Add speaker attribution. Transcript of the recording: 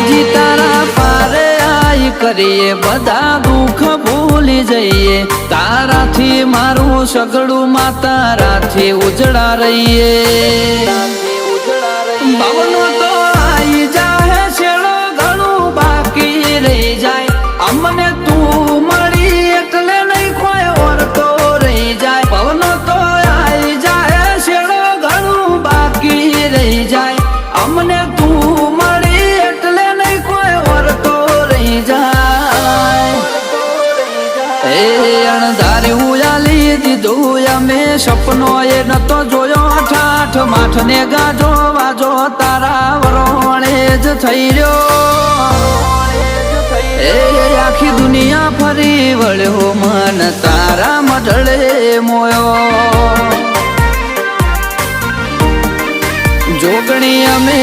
Speaker 1: જી તારા પારે આઈ કરીએ બધા દુઃખ ભૂલી જઈએ તારાથી મારું સગડું માં તારાથી ઉજળા રહીએ ભવનો તો આઈ જાહે છેડો ઘણું બાકી રહી જાય અમને તું મળી એટલે નહીં કોઈ ઓરતો રહી જાય ભવનો તો આઈ જાહે છેડો ઘણું બાકી રહી જાય અમને તું મળી એટલે નહીં કોઈ ઓરતો રહી જાય એ અણધાર્યું આલી દીધું અમે સપનો એ નતો જોયો ઠાઠ માઠ ને ગાજો વાજો તારા વરોણે જ થઈ રહ્યો એ આખી દુનિયા ફરી વળ્યો મન તારા મઢળે મોયો જોગણી અમે